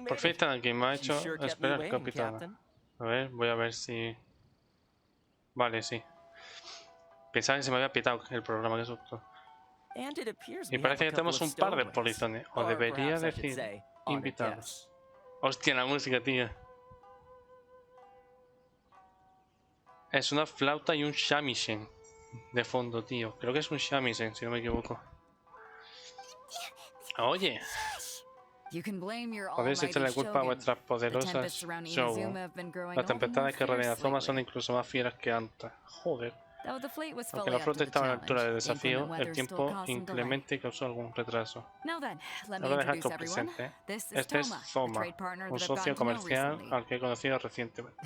Por fin están aquí, me ha hecho esperar el capitán. A ver, voy a ver si... Vale, sí. Pensaba que se me había pitado el programa, que susto. Y parece que tenemos un par de polizones. O debería decir invitados. Hostia, la música, tío. Es una flauta y un shamisen de fondo, tío. Creo que es un shamisen, si no me equivoco. Oye. Podéis echarle la culpa a vuestras poderosas shogun. Las tempestades que rodean a Thoma son incluso más fieras que antes. Joder. Aunque la flota estaba a la altura del desafío, el tiempo inclemente causó algún retraso. Ahora dejar que os presente. Este es Thoma, un socio comercial al que he conocido recientemente.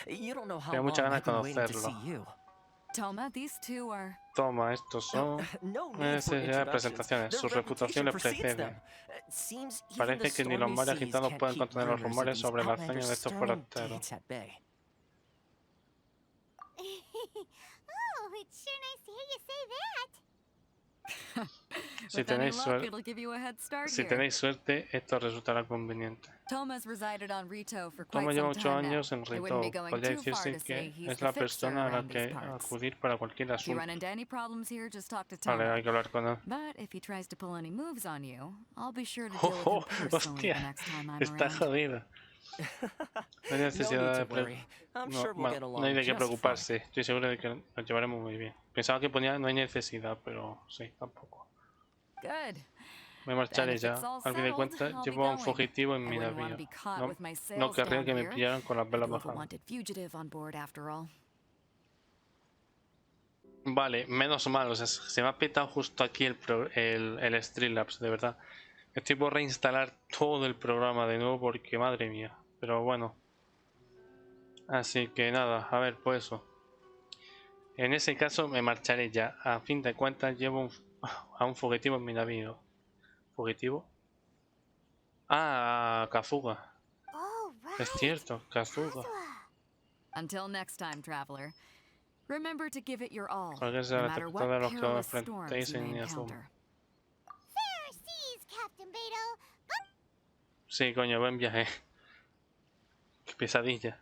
Tengo muchas ganas de conocerlo. Toma, estos son presentaciones. Su reputación les precede. Parece que ni los mares agitados pueden contener los rumores sobre la hazaña de estos forasteros. Si tenéis suerte, esto resultará conveniente. Thoma lleva 8 años en Rito. Podría decirse que es la persona a la que acudir para cualquier asunto. Vale, hay que hablar con él. ¡Oh, hostia! Está jodido. No hay necesidad de no hay de qué preocuparse. Estoy seguro de que lo llevaremos muy bien. Pensaba que ponía no hay necesidad, pero sí, tampoco. Me marcharé ya. Al fin de cuentas, llevo a un fugitivo en mi navío. No querría que me pillaran con las velas bajadas. Vale, menos mal. O sea, se me ha petado justo aquí el Streamlabs, de verdad. Estoy por reinstalar todo el programa de nuevo porque madre mía. Pero bueno. Así que nada, a ver, pues eso. En ese caso me marcharé ya. A fin de cuentas llevo a un fugitivo en mi navío. ¿Fugitivo? Ah, Kazuga. Es cierto, Kazuga. Cualquier sea la tempestad de los que os enfrentéis en Inazuma. Sí, coño, buen viaje. Qué pesadilla.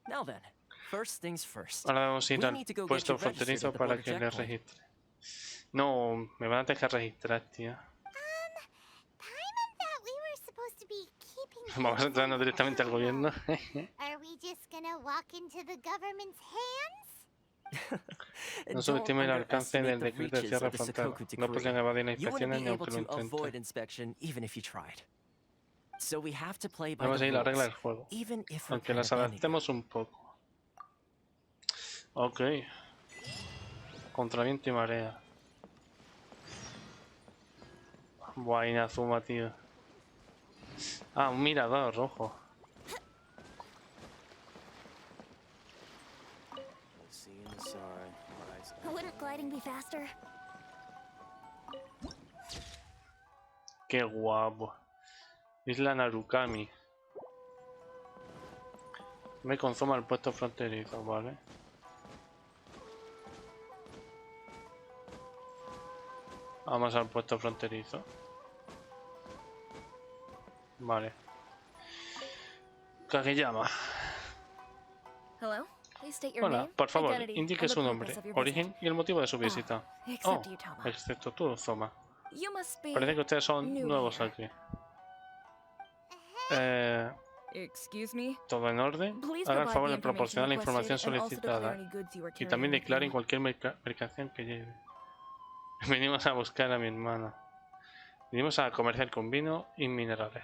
Ahora debemos ir al puesto fronterizo para que le registre. No, me van a dejar registrar, tío. Vamos a entrarnos directamente al gobierno. No subestime el alcance del decreto de cierre frontal. No podrían evadir las inspecciones ni aunque lo intenten. Vamos a seguir la regla del juego, aunque las adaptemos un poco. Ok. Contra viento y marea. Buah, Inazuma, tío. Ah, un mirador rojo. Qué guapo. Isla Narukami. Me consuma el puesto fronterizo, vale. Vamos al puesto fronterizo. Vale. Kageyama. Hola, por favor, indique su nombre, origen y el motivo de su visita. Oh, excepto tú, Thoma. Parece que ustedes son nuevos aquí. ¿Todo en orden? Haga el favor de proporcionar la información solicitada y también declaren cualquier mercancía que lleve. Venimos a buscar a mi hermana. Venimos a comerciar con vino y minerales.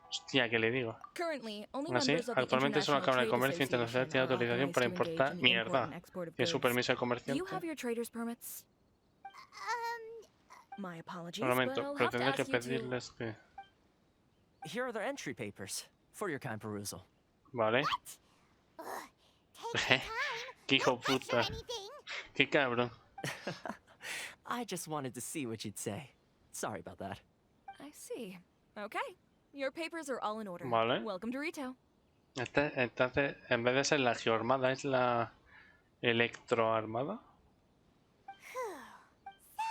Hostia, ¿qué le digo? Aún así, actualmente es una cámara de comercio internacional tiene autorización para importar mierda. ¿Tiene su permiso de comerciante? Un momento, pero tendré que pedirles que... Vale. Qué hijo puta. Qué cabrón. I just wanted to see what you'd say. Sorry about that. I see. Okay. Your papers are all in order. Vale. Welcome to Rito. Entonces, en vez de ser la geoarmada, ¿es la electroarmada?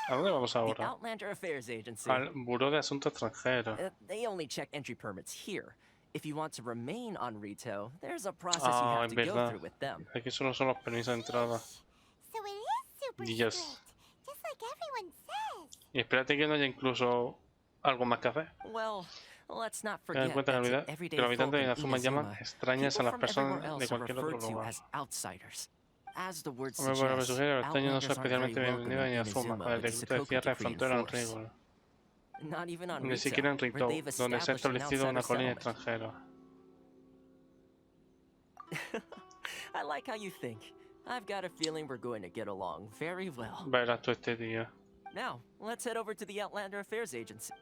¿A dónde vamos The ahora? Outlander Affairs Agency. Al Buró de Asuntos Extranjeros. They only check entry permits here. If you want to remain on Rito, there's a process you Ah, have es to go verdad. through with them. Aquí solo son los permisos de entrada. So it is super Dios. strict, just like everyone says. Y espérate que no haya incluso algo más que hacer. Well, let's not Ten en forget cuenta that que to los everyday habitantes folk de in Inazuma llaman Inazuma, extrañas a people las from personas everywhere de else are cualquier otro referred to lugar. as outsiders. As the word Hombre, por lo que suggests, sugiere, los extraños no son outlanders aren't very especialmente welcome bienvenidos en in Inazuma, Inazuma con el with the decreto de Sokoku cierre de decree in frontera en force. rigor. Not even on Ni Rito, siquiera en where Rito, they've donde se ha established an establecido una outsider colonia settlement. extranjera. I like how you think. I've got a feeling we're going to get along very well. Verás tú este día. Now, let's head over to the Outlander Affairs Agency.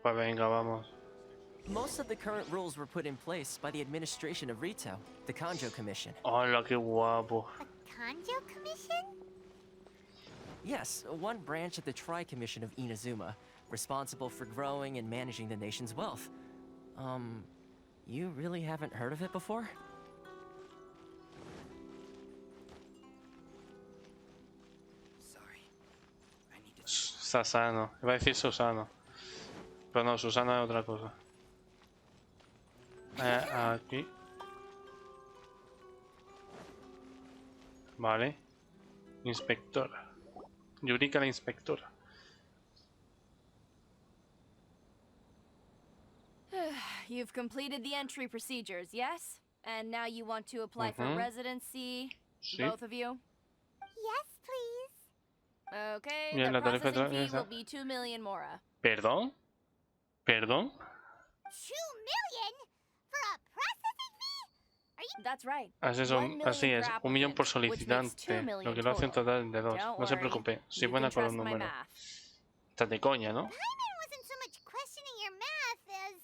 Pues venga, vamos. Most of the current rules were put in place by the administration of Rito, the Kanjo Commission. Hola, qué guapo. A Kanjo commission? Yes, one branch of the Tri-Commission of Inazuma, responsible for growing and managing the nation's wealth. You really haven't heard of it before? Sorry. I need to... Sasano. Iba a decir Susano. Pero no, Susano es otra cosa. Aquí. Vale. Inspectora. Yurika la inspectora. You've completed the entry procedures, yes? And now you want to apply for residency, Sí. both of you? Yes, please. Okay, Bien, the la tarifa processing fee esa. will be 2 million mora. ¿Perdón? ¿Perdón? 2 million? For a processing fee? Are you... That's right. Así es, 1 millón por solicitante, lo que lo hace un total de 2. No se preocupe, soy buena con los números. Estás de coña, ¿no? Paimon wasn't so much questioning your math as...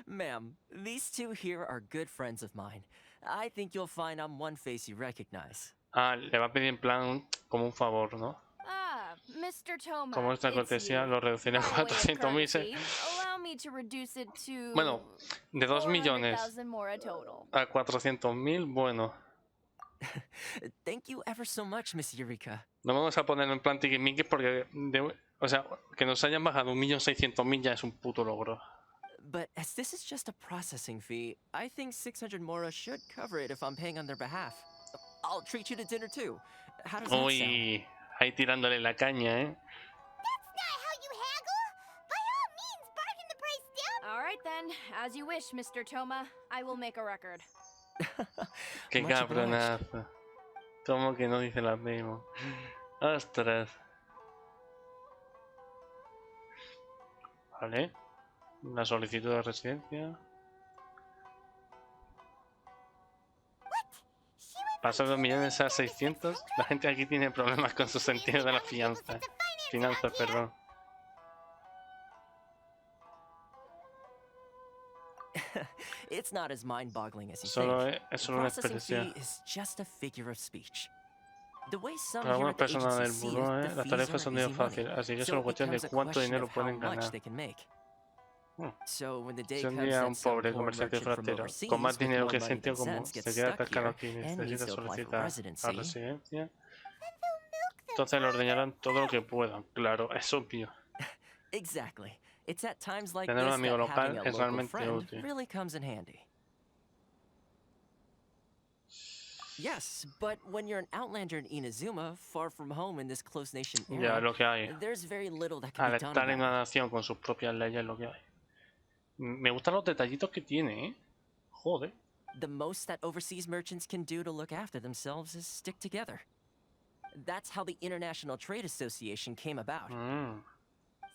Ma'am, these two here are good friends of mine. I think you'll find I'm one face you recognize. Ah, le va a pedir en plan como un favor, ¿no? Ah, Mr. Thoma, Como esta it's cortesía you. lo reduciré a By way of 400.000. courtesy, allow me to reduce it to Bueno, de 2 millones 400,000 mora total. a 400.000, bueno. Thank you ever so much, Miss Eureka. No vamos a ponerlo en plan tiquismiquis porque, o sea, que nos hayan bajado 1.600.000 ya es un puto logro. But as this is just a processing fee, I think 600 mora should cover it if I'm paying on their behalf. I'll treat you to dinner too. How does that sound? Uy, ahí tirándole la caña, ¿eh? That's not how you haggle! By all means, bargain the price down! All right then, as you wish, Mr. Thoma. I will make a record. Qué Much obliged. cabronazo. ¿Cómo que no dice la misma? Ostras. Vale. La solicitud de residencia. Pasar 2 millones a 600. La gente aquí tiene problemas con su sentido de la fianza. Finanzas, perdón. It's not as mind-boggling as you Solo think. es solo una Processing expresión. fee is just a figure of speech. The way some Para here algunas at the personas del agency see buró, it, the las fees tarifas are son easy dinero fácil, money. así que So solo it cuestión de becomes a cuánto question dinero of how pueden much ganar. they can make. Hmm. So when the day Si un comes día that un some pobre poor comerciante merchant from forastero overseas con más with dinero more que money sentido than común sense se gets queda stuck atascado here aquí y and needs necesita to apply for solicitar la residency, residencia, Then they'll milk them. entonces le ordenarán todo lo que puedan. Claro, es obvio. exactly. It's at times like Tener un this amigo that local having a es local realmente friend útil. really comes in handy. Yes, but when you're an outlander in Inazuma, far from home in this close nation Ya era, es lo que hay. there's very little that can Al be done estar en about una it. nación con sus propias leyes es lo que hay. Me gustan los detallitos que tiene, ¿eh? Joder. The most that overseas merchants can do to look after themselves is stick together. That's how the International Trade Association came about.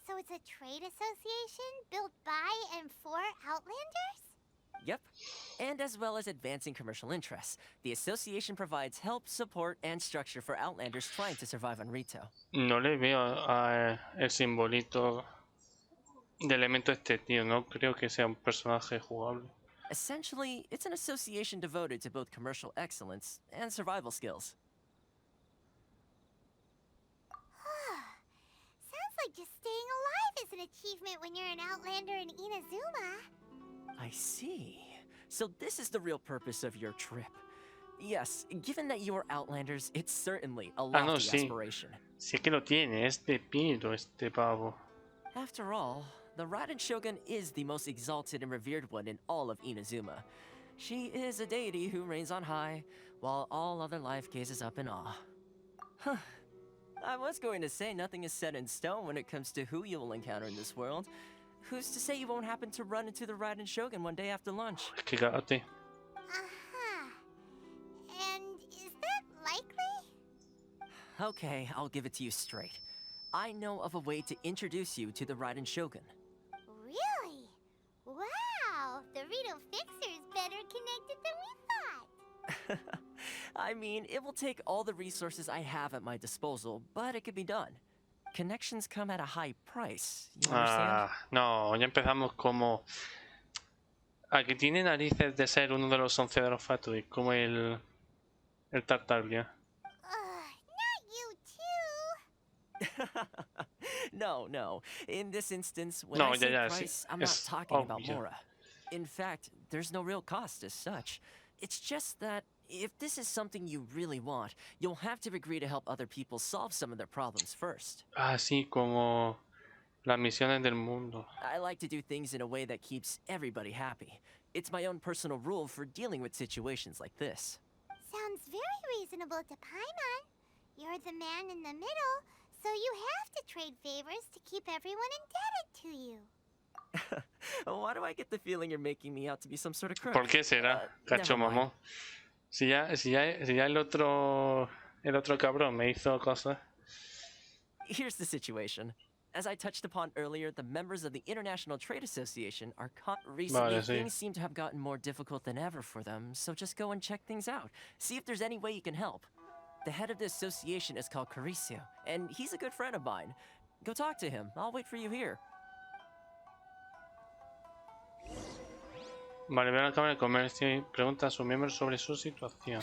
So it's a trade association built by and for Outlanders? Yep. And as well as advancing commercial interests, the association provides help, support, and structure for Outlanders trying to survive on Rito. No le veo el simbolito de elemento este tío. No creo que sea un personaje jugable. Essentially, it's an association devoted to both commercial excellence and survival skills. Sounds like just staying alive is an achievement when you're an Outlander in Inazuma. I see. So this is the real purpose of your trip. Yes, given that you are Outlanders, it's certainly a Ah, no, lofty sí. aspiration. Sí es que lo tiene, es de piro este pavo. After all, the Raiden Shogun is the most exalted and revered one in all of Inazuma. She is a deity who reigns on high, while all other life gazes up in awe. Huh. I was going to say nothing is set in stone when it comes to who you will encounter in this world. Who's to say you won't happen to run into the Raiden Shogun one day after lunch? Es que cágate. And is that likely? Okay, I'll give it to you straight. I know of a way to introduce you to the Raiden Shogun. Really? Wow, the Rito Fixer is better connected than we thought. I mean, it will take all the resources I have at my disposal, but it could be done. Connections come at a high price, you understand? No, ya empezamos como... A que tiene narices de ser uno de los 11 de los Factory, como el Tartaglia. Not you too. No. In this instance, when No, I say yeah, price, sí, I'm not talking about obvio. Mora. In fact, there's no real cost as such. It's just that if this is something you really want, you'll have to agree to help other people solve some of their problems first. Ah, sí, como las misiones del mundo. I like to do things in a way that keeps everybody happy. It's my own personal rule for dealing with situations like this. Sounds very reasonable to Paimon. You're the man in the middle, so you have to trade favors to keep everyone indebted to you. Why do I get the feeling you're making me out to be some sort of crook? ¿Por qué será? Cacho Never mind. mamón. Si ya el otro cabrón me hizo cosas. Here's the situation. As I touched upon earlier, the members of the International Trade Association are caught recently. Vale, sí. Things seem to have gotten more difficult than ever for them, so just go and check things out. See if there's any way you can help. The head of the association is called Caricio, and he's a good friend of mine. Go talk to him. I'll wait for you here. Vale, ve a la Cámara de Comercio y pregunta a sus miembros sobre su situación.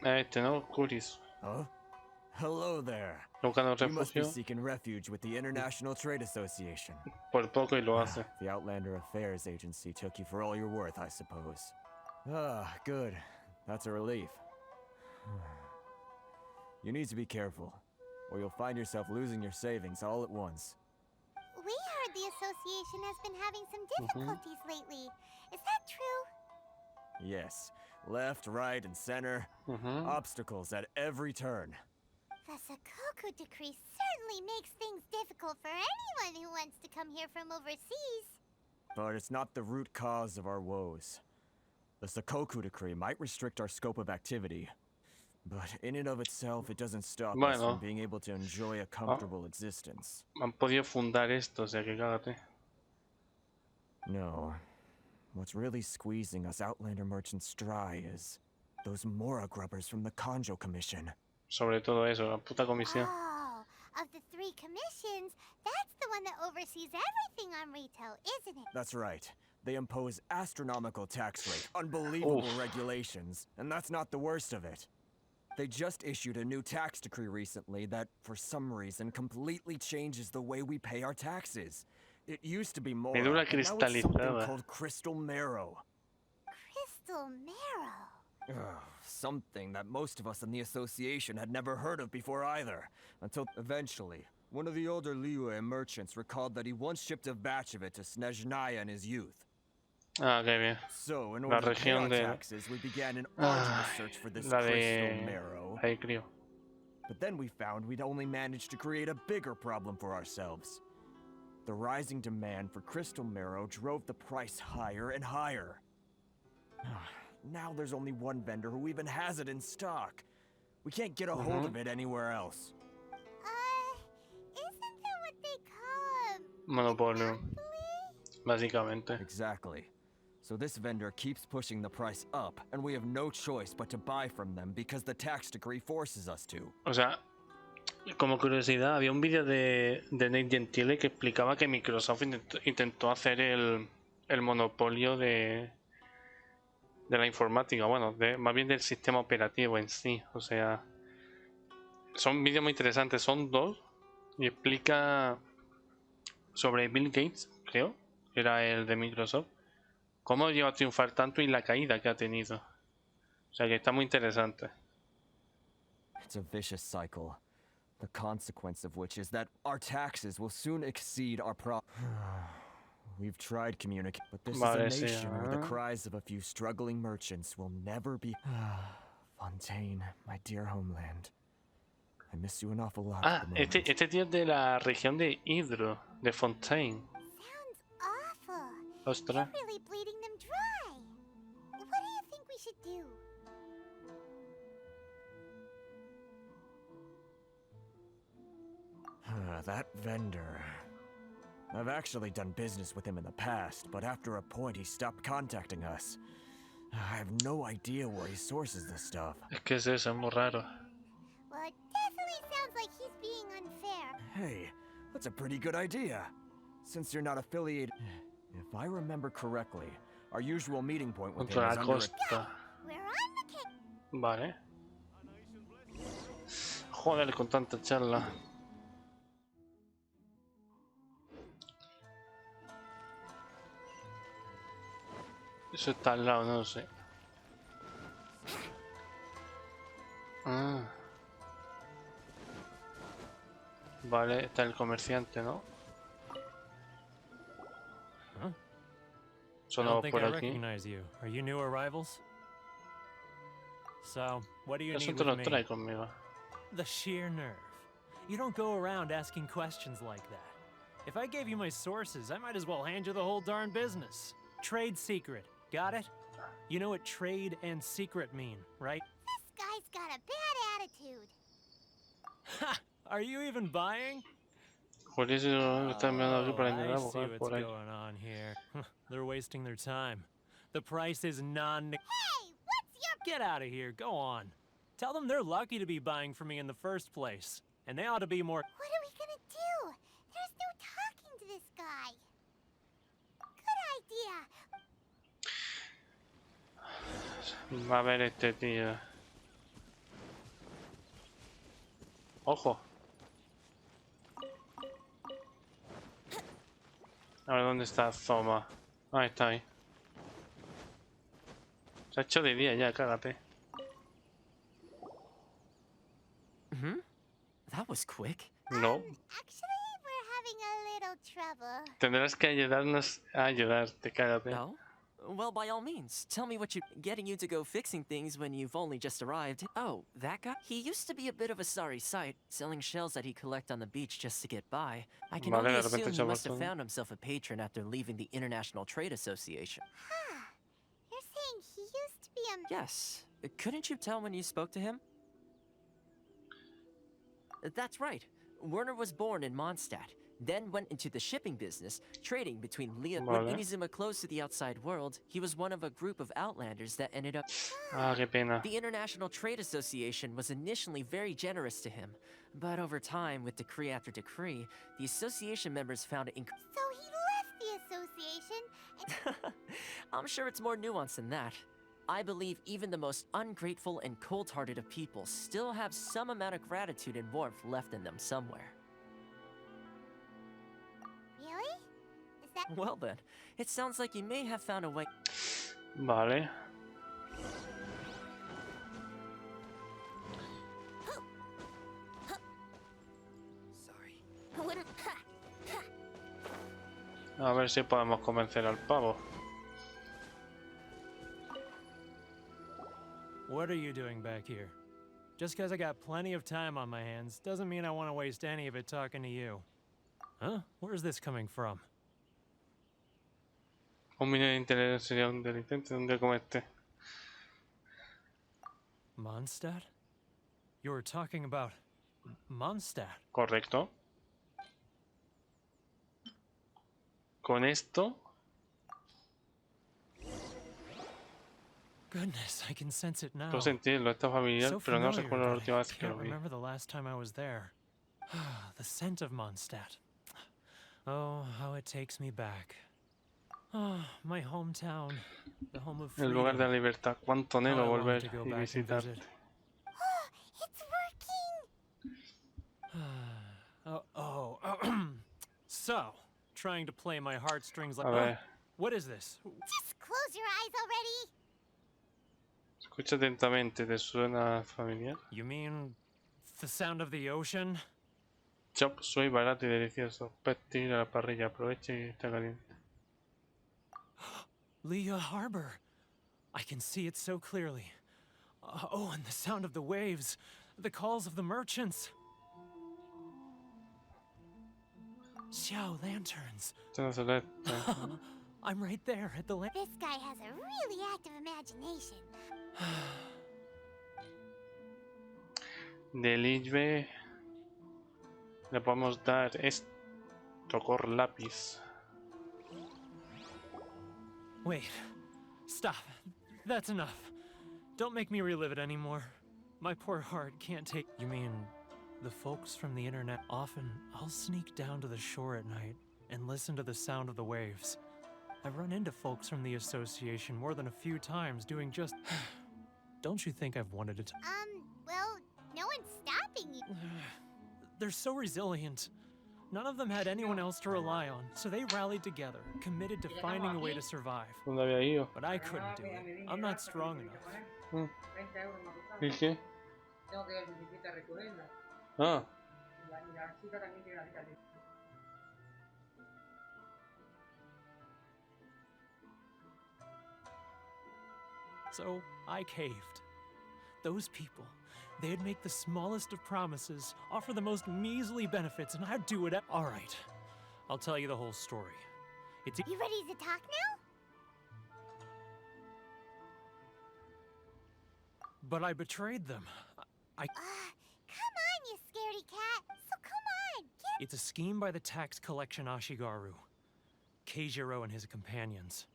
Este, ¿no? Curis. Huh? Hello there. Buscando You must be refugio seeking refuge with the International Trade Association. por poco y lo hace. The Outlander Affairs Agency took you for all you're worth, I suppose. Ah, good. That's a relief. You need to be careful, or you'll find yourself losing your savings all at once. We heard the association has been having some difficulties lately. Is that true? Yes, left, right, and center. Obstacles at every turn. The Sakoku Decree certainly makes things difficult for anyone who wants to come here from overseas. But it's not the root cause of our woes. The Sakoku Decree might restrict our scope of activity, but in and of itself, it doesn't stop us Bueno. from being able to enjoy a comfortable existence. Han podido fundar esto, o sea que cágate. No. What's really squeezing us Outlander merchants dry is those Mora grubbers from the Conjo Commission. Sobre todo eso, la puta comisión. Oh, of the 3 commissions, that's the one that oversees everything on retail, isn't it? That's right. They impose astronomical tax rate, unbelievable Oof. regulations, and that's not the worst of it. They just issued a new tax decree recently that, for some reason, completely changes the way we pay our taxes. It used to be more, Medula now it's something cristalizada. called crystal marrow. Crystal Marrow. Something that most of us in the association had never heard of before either. Until eventually, one of the older Liyue merchants recalled that he once shipped a batch of it to Snezhnaya in his youth. Ah, qué bien. So, in La order to pay our región de- taxes, we began an arduous search for this La crystal de... marrow. Ahí crío. But then we found we'd only managed to create a bigger problem for ourselves. The rising demand for crystal marrow drove the price higher and higher. Now there's only one vendor who even has it in stock. We can't get a hold of it anywhere else. Isn't that what they call a Monopolio, monopoly? básicamente. Exactly. So this vendor keeps pushing the price up, and we have no choice but to buy from them because the tax decree forces us to. O sea, como curiosidad, había un vídeo de Nate Gentile que explicaba que Microsoft intentó hacer el monopolio de la informática, bueno, más bien del sistema operativo en sí. O sea, Son vídeos muy interesantes, son 2 y explica sobre Bill Gates, creo, que era el de Microsoft, cómo llegó a triunfar tanto y la caída que ha tenido. O sea que está muy interesante. It's a vicious cycle, the consequence of which is that our taxes will soon exceed our We've tried communicating, but this is a nation where the cries of a few struggling merchants will never be. Fontaine, my dear homeland. I miss you an awful lot. Ah, este tío es de la región de Hydro, de Fontaine. Sounds awful. Ostras. You're really bleeding them dry. What do you think we should do? That vendor. I've actually done business with him in the past, but after a point he stopped contacting us. I have no idea where he sources this stuff. Es que es eso, es muy raro. Well, it definitely sounds like he's being unfair. Hey, that's a pretty good idea. Since you're not affiliated... If I remember correctly, our usual meeting point with him is Contra la We're under costa. on the case. Vale. Joder, con tanta charla. Eso está al lado, no lo sé. Ah. Vale, está el comerciante, ¿no? Huh? Solo I por don't think I aquí. recognize you. Are you new arrivals? So, what do you ¿Qué need asunto with lo me? trae conmigo? The sheer nerve. You don't go around asking questions like that. If I gave you my sources, I might as well hand you the whole darn business. Trade secret. Got it? You know what trade and secret mean, right? This guy's got a bad attitude. Ha! Are you even buying? Por eso está mirando aquí Oh, para I intentar see buscar what's por ahí. going on here. They're wasting their time. The price is non. Hey, what's your... Get out of here. Go on. Tell them they're lucky to be buying from me in the first place. And they ought to be more. What are we gonna do? There's no talking to this guy. Good idea. Va a ver este tío. Ojo. A ver dónde está Thoma. Ahí está ahí. Se ha hecho de día ya, cágate. That was quick. No. Actually, we're having a little trouble. Tendrás que ayudarnos a ayudarte, cágate. No? Well, by all means, tell me what you... Getting you to go fixing things when you've only just arrived. Oh, that guy? He used to be a bit of a sorry sight, selling shells that he'd collect on the beach just to get by. I can Vale, only de repente assume se he ha must have vuelto- found himself a patron after leaving the International Trade Association. Huh. You're saying he used to be a... Yes. Couldn't you tell when you spoke to him? That's right. Werner was born in Mondstadt, then went into the shipping business, trading between Lea. When Vale. Inazuma closed to the outside world, he was one of a group of outlanders that ended up... Ah, qué pena. The International Trade Association was initially very generous to him, but over time, with decree after decree, the association members found it So he left the association and... I'm sure it's more nuanced than that. I believe even the most ungrateful and cold-hearted of people still have some amount of gratitude and warmth left in them somewhere. Really? Is that... Well then, it sounds like you may have found a way. Vale. Sorry. A ver si podemos convencer al pavo. What are you doing back here? Just because I got plenty of time on my hands doesn't mean I want to waste any of it talking to you. Huh? Where's this coming from? Un mini de interés sería un delincuente de un día como este. Mondstadt? You were talking about Mondstadt. Correcto. Con esto. Goodness, I can sense it now. Puedo sentirlo, está familiar, So pero no familiar recuerdo la that última I vez que lo can't vi. remember the last time I was there. The scent of Mondstadt. Oh, how it takes me back. Oh, my hometown, the home of El lugar de la freedom. libertad. Cuánto How I anhelo long volver to go y back and visitar. Oh, visit. it's working! So, trying to play my heartstrings like... A ver. What is this? Just close your eyes already. Escucha atentamente, ¿te suena familiar? You mean the sound of the ocean? Chop suey, barato y delicioso. Pet tira a la parrilla, aprovecha y está caliente. Leah Harbor. I can see it so clearly. Oh, and the sound of the waves. The calls of the merchants. Xiao lanterns. Está celeste. I'm right there at the This guy has a really active imagination. De Lijbe le podemos dar esto con lápiz. Wait. Stop. That's enough. Don't make me relive it anymore. My poor heart can't take... You mean, the folks from the internet? Often, I'll sneak down to the shore at night and listen to the sound of the waves. I've run into folks from the association more than a few times doing just... Don't you think I've wanted to... Well, no one's stopping you. They're so resilient. None of them had anyone else to rely on, so they rallied together, committed to finding a way to survive. ¿Dónde había ido? But I couldn't do it. I'm not strong enough. ¿Y qué? Ah, So I caved. Those people, they'd make the smallest of promises, offer the most measly benefits, and I'd do it. All right, I'll tell you the whole story. It's... You ready to talk now? But I betrayed them. Come on, you scaredy cat. So come on, get... It's a scheme by the tax collection Ashigaru, Keijiro and his companions.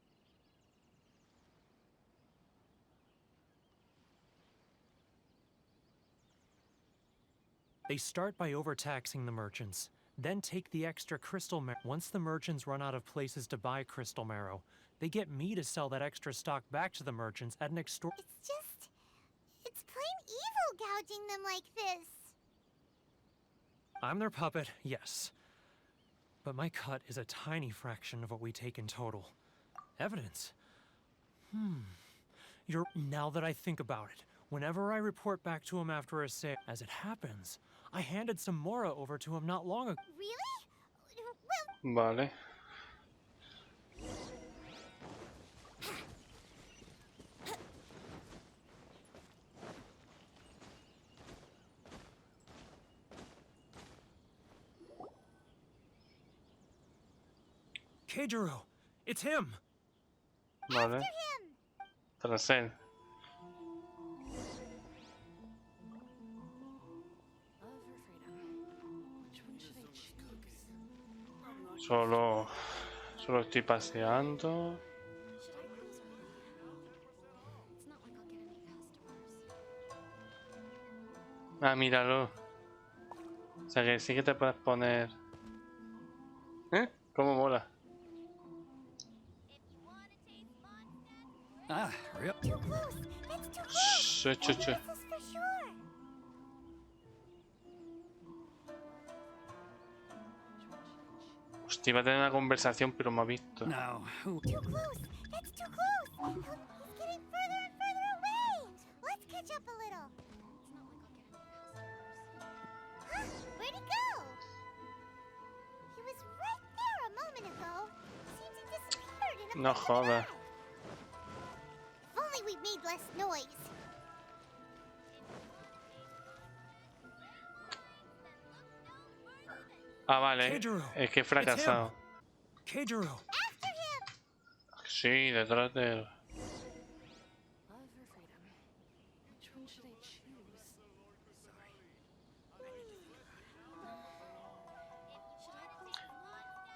They start by overtaxing the merchants, then take the extra crystal marrow. Once the merchants run out of places to buy crystal marrow, they get me to sell that extra stock back to the merchants at an It's plain evil gouging them like this. I'm their puppet, yes. But my cut is a tiny fraction of what we take in total. Evidence? Now that I think about it, whenever I report back to him after a sale, as it happens, I handed some Mora over to him not long ago. Really? Well... vale. Keijiro, it's him! Vale. Tras él. Solo estoy paseando. Ah, míralo. O sea que sí que te puedes poner. ¿Eh? ¿Cómo mola? Ah, real. Too close. That's too close. Shh. This is for sure. Hostia, iba a tener una conversación, pero me ha visto. Now, who? Too close. That's too close. He's getting further and further away. Let's catch up a little. Huh? Where'd he go? He was right there a moment ago. Seems he disappeared in a No blink of an jodas. eye. If only we made less noise. Ah, vale. Keijiro, Es que he fracasado. Keijiro! After him. Sí, detrás de él.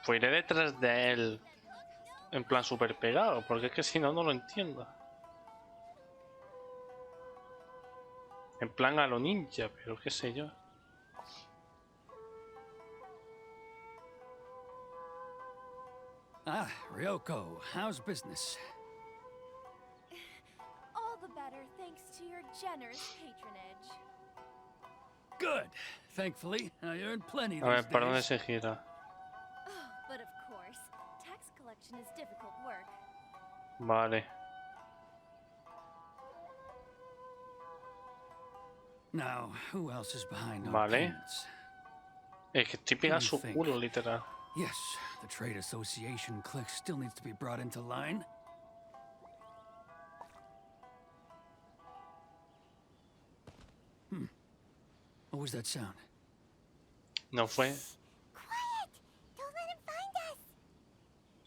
Pues iré detrás de él. En plan super pegado, porque es que si no, no lo entiendo. En plan a lo ninja, pero qué sé yo. Ah, Ryoko, how's business? All the better thanks to your generous patronage. Good. Thankfully, I earned plenty A ver, these ¿para dónde days. se gira? Oh, recollection is difficult work. Vale. Now, who else is behind our Vale. payments? Es que estoy pegado a su culo, literal. Yes, the Trade Association clique still needs to be brought into line. What was that sound? No fue. Quiet! Don't let him find us!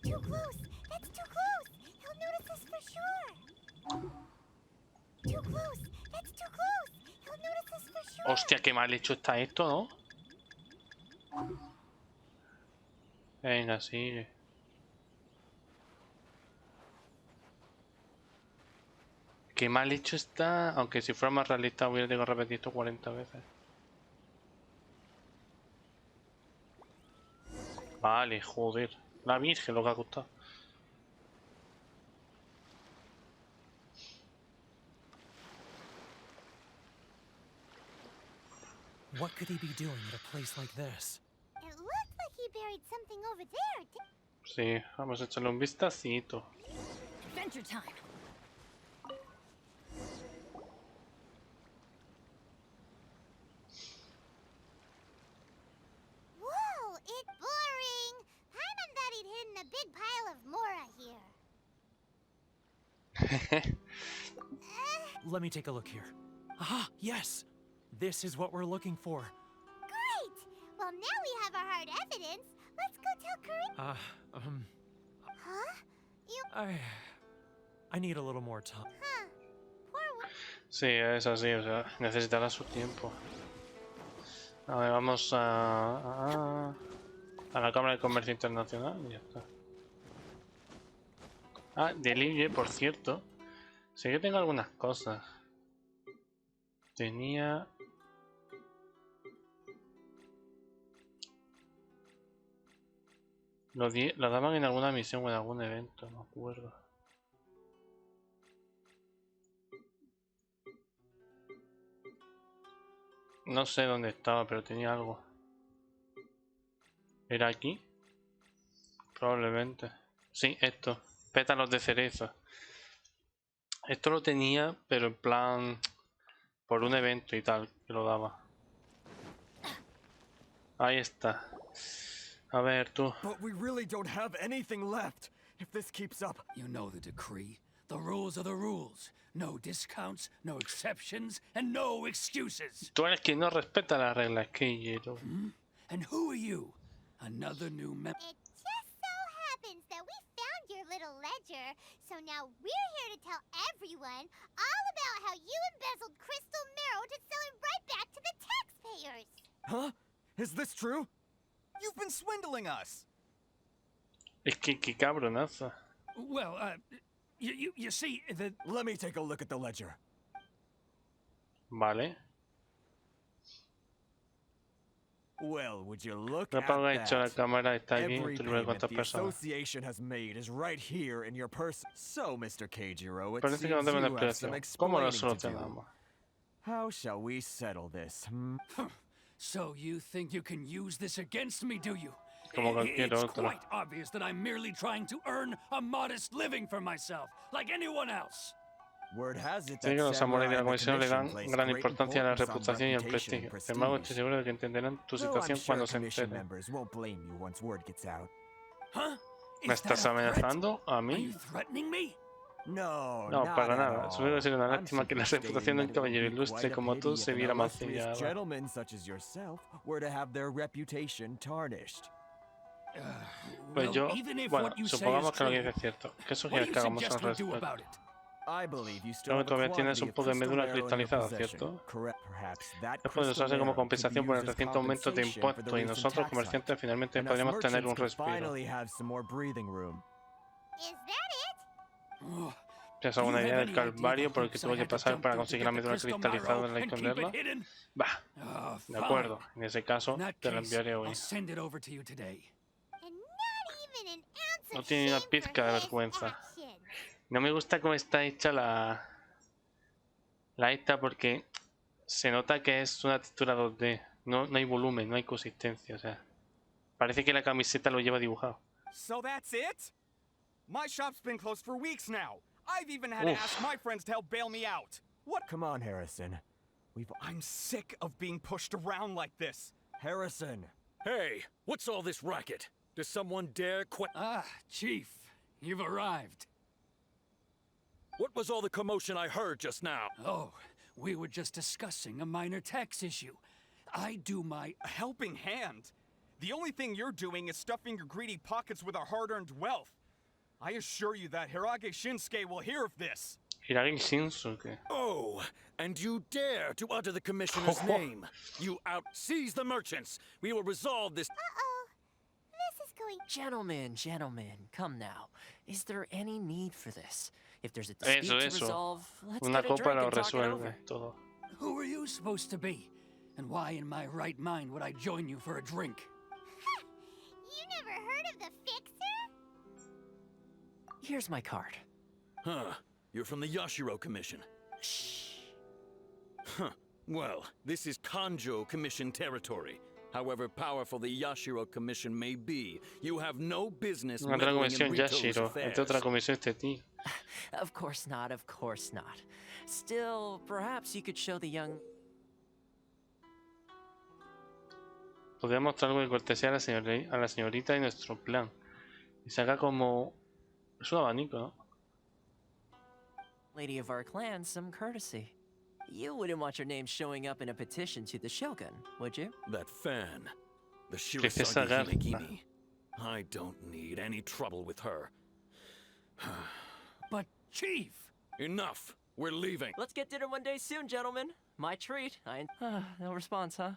Too close! That's too close! He'll notice us for sure! Too close! That's too close! He'll notice us for sure! Hostia, qué mal hecho está esto, ¿no? Venga, sigue. Qué mal hecho está. Aunque si fuera más realista hubiera tenido que repetir esto 40 veces. Vale, joder. La virgen lo que ha costado. What could he be doing at a place like this? It looked like he buried something over there. Sí, vamos a echarle un vistacito. Adventure time. Whoa, it's boring! Paimon thought he'd hidden a big pile of Mora here. Let me take a look here. Aha, yes! This is what we're looking for. Great! Well, now we have our hard evidence. Let's go tell Corinne. Huh? You... I need a little more time. Huh. Poor one. Sí, es así, o sea, necesitará su tiempo. A ver, vamos a la Cámara de Comercio Internacional y ya está. Ah, de Livie, por cierto. Sí que tengo algunas cosas. Tenía... Lo daban en alguna misión o en algún evento, no me acuerdo. No sé dónde estaba, pero tenía algo. ¿Era aquí? Probablemente. Sí, esto. Pétalos de cereza. Esto lo tenía, pero en plan... por un evento y tal, que lo daba. Ahí está. A ver, tú. But we really don't have anything left if this keeps up. You know the decree. The rules are the rules. No discounts, no exceptions, and no excuses. Tú eres quien no respeta las reglas, Keijiro. And who are you? Another new member? It just so happens that we found your little ledger, so now we're here to tell everyone all about how you embezzled crystal marrow to sell it right back to the taxpayers. Huh? Is this true? You've been swindling us. Es que qué cabronazo. Well, you see, the... Let me take a look at the ledger. Vale. Well, would you look No at pongo hecho la that? cámara, está aquí, Every tú lo ves payment cuántas the personas. association has made is right here in your purse. So, Mr. Keijiro, it Parece seems que no tengo una you have some explicación. ¿Cómo lo explaining to do. solucionamos? How shall we settle this? So you think you can use this against me, do you? Como cualquier It's otro. quite obvious that I'm merely trying to earn a modest living for myself, like anyone else. Word has it Sí that que los samuráis de la samurai comisión le dan place gran great importancia a la importance on reputación y al reputation and prestigio. Sin embargo, estoy prestige. seguro de que entenderán tu Though I'm situación sure cuando se commission enteren. members won't blame you once word gets out. Huh? ¿Me Is that estás a threat? amenazando a Are mí? you threatening me? No, No, not para at nada. all. Solo sería una I'm lástima que la simply reputación de un stating that it would caballero be ilustre quite a como tú pity se if an viera illustrious mancillada. gentlemen such as yourself were to have their reputation tarnished. Pues Well, yo, even if bueno, what you say supongamos is que lo que true, dices es cierto. ¿Qué what do sugieres you que hagamos al suggest we do respecto? about it? I believe you still Creo have que a todavía tienes quantity un of poco de crystal médula marrow in your cristalizada, possession. ¿cierto? Correct, perhaps that Es poder crystal usarse como marrow could be compensación por el used as reciente aumento de compensation for the impuestos y recent nosotros, tax comerciantes, hike. finalmente And us podríamos tener un merchants could respiro. finally have some more breathing room. Is that it? Ugh. ¿Tienes Do you alguna have idea del any idea calvario the por el que hoops I tuve que had to pasar jump para through to conseguir get la the médula crystal cristalizada marrow y and keep it esconderla? hidden? Bah, Oh, de fine. acuerdo. En ese caso, In that te lo case, enviaré hoy. I'll send it over to you today. And not even an ounce No of tiene ni una shame pizca de for his vergüenza. actions. No me gusta cómo está hecha la esta porque se nota que es una textura 2D. No hay volumen, no hay consistencia. O sea, parece que la camiseta lo lleva dibujado. So that's it? My shop's been closed for weeks now. I've even had to ask my friends to help bail me out. What? Come on, Harrison. I'm sick of being pushed around like this. Harrison! Hey, what's all this racket? Does someone dare Ah, Chief, you've arrived. What was all the commotion I heard just now? Oh, we were just discussing a minor tax issue. I do my... A helping hand? The only thing you're doing is stuffing your greedy pockets with our hard-earned wealth. I assure you that Hirage Shinsuke will hear of this. Hirage Shinsuke. Oh, and you dare to utter the commissioner's name. You seize the merchants. We will resolve this... Uh-oh. This is going... Gentlemen, come now. Is there any need for this? If there's a dispute to resolve, let's Una get a copa drink lo and talk it resuelve over. todo. Who are you supposed to be? And why in my right mind would I join you for a drink? Ha! You never heard of the Fixer? Here's my card. Huh. You're from the Yashiro Commission. Shh. Huh. Well, this is Kanjo Commission territory. However powerful the Yashiro Commission may be, you have no business Otra meddling in comisión Rito's Yashiro. affairs. Esta otra comisión este tío. Of course not. Still, perhaps you could show the young... Podríamos mostrar algo de cortesía a la señorita y nuestro plan. Y saca como... Es un abanico, ¿no? lady of our clan some courtesy. You wouldn't want your name showing up in a petition to the Shogun, would you? That fan. The Shirasagi Himegimi. I don't need any trouble with her. But, Chief! Enough! We're leaving. Let's get dinner one day soon, gentlemen. My treat. No response, huh?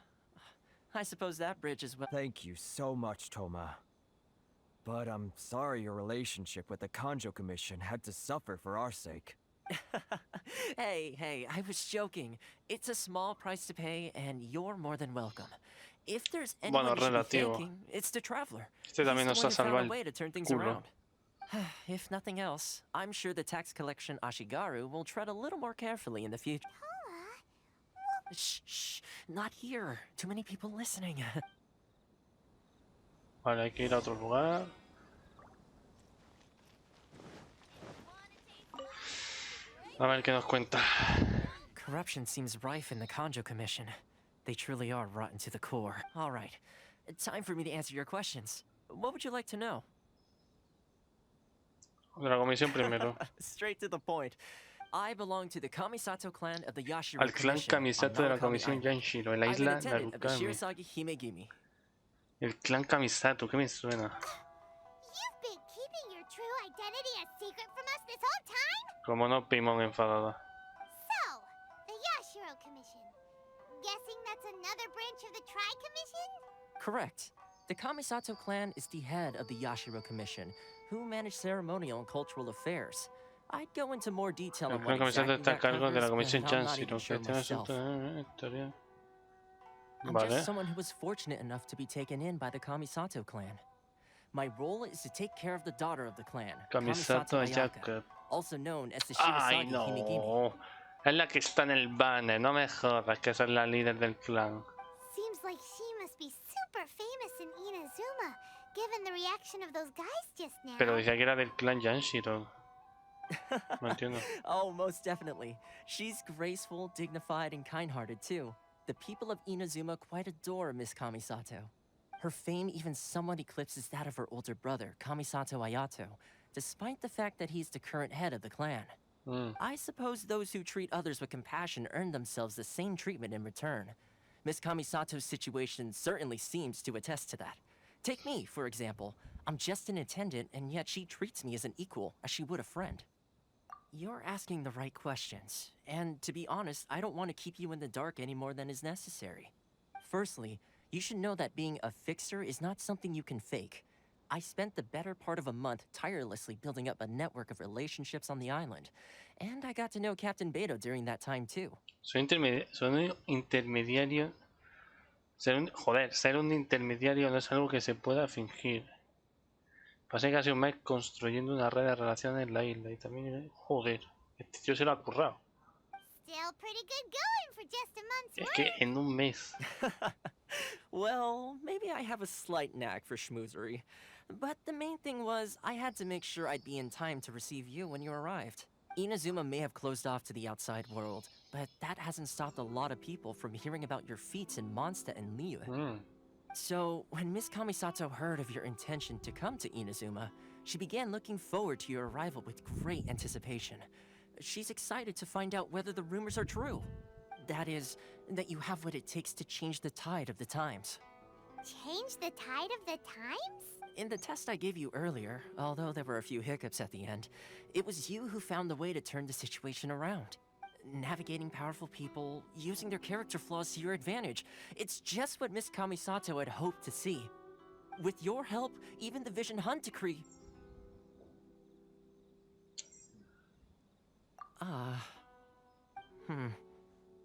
I suppose that bridge is well... Thank you so much, Thoma. But I'm sorry your relationship with the Kanjo Commission had to suffer for our sake. Hey, I was joking. It's a small price to pay, and you're more than welcome. If there's anyone you should be thanking, it's the Traveler. He's the one who found a way to turn things around. If nothing else, I'm sure the tax collection Ashigaru will tread a little more carefully in the future. Shh, not here. Too many people listening. Vale, hay que ir a otro lugar. A ver qué nos cuenta. Corruption seems rife in the Kanjo Commission. They truly are rotten to the core. All right, time for me to answer your questions. What would you like to know? De la comisión primero. Straight to the point. I belong to the Kamisato clan of the Yashiro Al clan Kamisato de la comisión Yanshiro, en la isla Narukami. El clan Kamisato, ¿qué me suena? You've been keeping your true identity a secret from us this whole time? Como no, Pimón enfadada. So, the Yashiro Commission. Guessing that's another branch of the Tri-Commission? Correct. The Kamisato clan is the head of the Yashiro Commission, who manage ceremonial and cultural affairs. I'd go into more detail on what exactly that covers, but I'm not even sure myself. I'm just someone who was fortunate enough to be taken in by the Kamisato clan. My role is to take care of the daughter of the clan, Kamisato Ayaka, also known as the Shirasagi Himegimi. Es la que está en el banner, no me jodas que esa es la líder del clan. Seems like she must be super famous in Inazuma, given the reaction of those guys just now. Pero decía que era del clan Yanshiro. No entiendo. Oh, most definitely. She's graceful, dignified, and kind-hearted too. The people of Inazuma quite adore Miss Kamisato. Her fame even somewhat eclipses that of her older brother, Kamisato Ayato, despite the fact that he's the current head of the clan. I suppose those who treat others with compassion earn themselves the same treatment in return. Miss Kamisato's situation certainly seems to attest to that. Take me, for example. I'm just an attendant, and yet she treats me as an equal, as she would a friend. You're asking the right questions, and to be honest, I don't want to keep you in the dark any more than is necessary. Firstly, you should know that being a fixer is not something you can fake. I spent the better part of a month tirelessly building up a network of relationships on the island, and I got to know Captain Beto during that time too. Soy un intermediario. Ser un intermediario no es algo que se pueda fingir. Pasé casi un mes construyendo una red de relaciones en la isla y también, joder, este tío se lo ha currado. Still pretty good going for just a month's Es que en un mes. Well, maybe I have a slight knack for schmoozery. But the main thing was, I had to make sure I'd be in time to receive you when you arrived. Inazuma may have closed off to the outside world, but that hasn't stopped a lot of people from hearing about your feats in Mondstadt and Liyue. So, when Miss Kamisato heard of your intention to come to Inazuma, she began looking forward to your arrival with great anticipation. She's excited to find out whether the rumors are true. That is, that you have what it takes to change the tide of the times. Change the tide of the times? In the test I gave you earlier, although there were a few hiccups at the end, it was you who found the way to turn the situation around. Navigating powerful people, using their character flaws to your advantage. It's just what Miss Kamisato had hoped to see. With your help, even the Vision Hunt decree...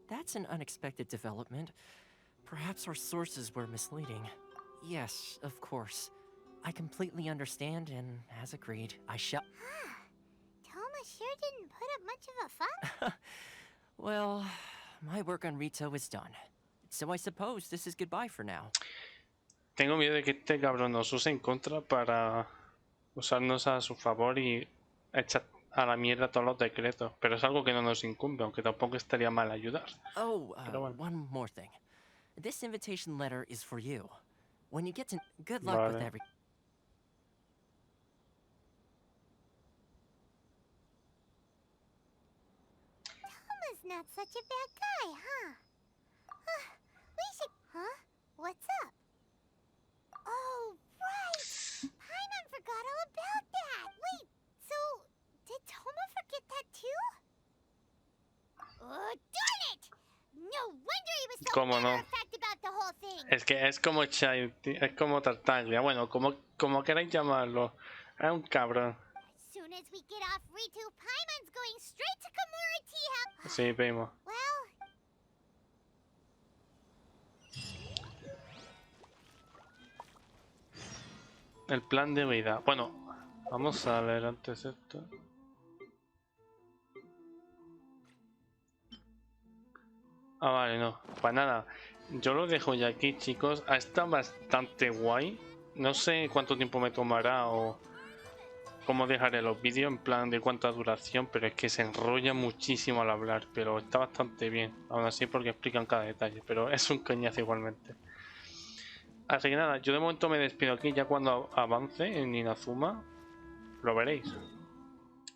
That's an unexpected development. Perhaps our sources were misleading. Yes, of course. I completely understand, and as agreed, I shall... Thoma sure didn't put up much of a fuss. Well, my work on Rito is done. So I suppose this is goodbye for now. Tengo miedo de que este cabrón nos use en contra para usarnos a su favor y echar a la mierda todos los decretos. Pero es algo que no nos incumbe, aunque tampoco estaría mal ayudar. Oh, one more thing. This invitation letter is for you. When you get to... Good luck with everything. Thoma's not such a bad guy, huh? We should... Huh? What's up? Oh, right! Paimon forgot all about that! Wait, so... Did Thoma forget that too? Oh, darn it! No wonder he was so matter of fact about the whole thing! Es que es como Child, es como Tartaglia, bueno, como queráis llamarlo. Es un cabrón. As soon as we get off Ritu, Paimon's going straight to Komura Tea House. Sí, primo. Well... El plan de vida. Bueno, vamos a ver antes esto. Ah, vale, no. Pues nada, yo lo dejo ya aquí, chicos. Ha estado bastante guay. No sé cuánto tiempo me tomará o cómo dejaré los vídeos, en plan de cuánta duración, pero es que se enrolla muchísimo al hablar, pero está bastante bien. Aún así porque explican cada detalle, pero es un coñazo igualmente. Así que nada, yo de momento me despido aquí, ya cuando avance en Inazuma lo veréis.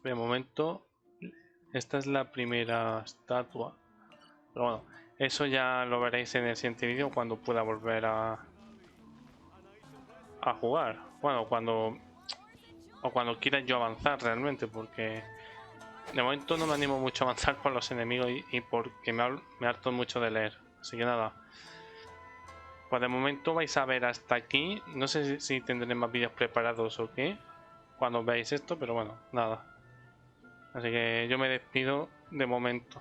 De momento, esta es la primera estatua. Pero bueno, eso ya lo veréis en el siguiente vídeo cuando pueda volver a jugar. Bueno, cuando quiera yo avanzar realmente, porque de momento no me animo mucho a avanzar por los enemigos y porque me harto mucho de leer. Así que nada, pues de momento vais a ver hasta aquí. No sé si tendré más vídeos preparados o qué cuando veáis esto, pero bueno, nada. Así que yo me despido de momento.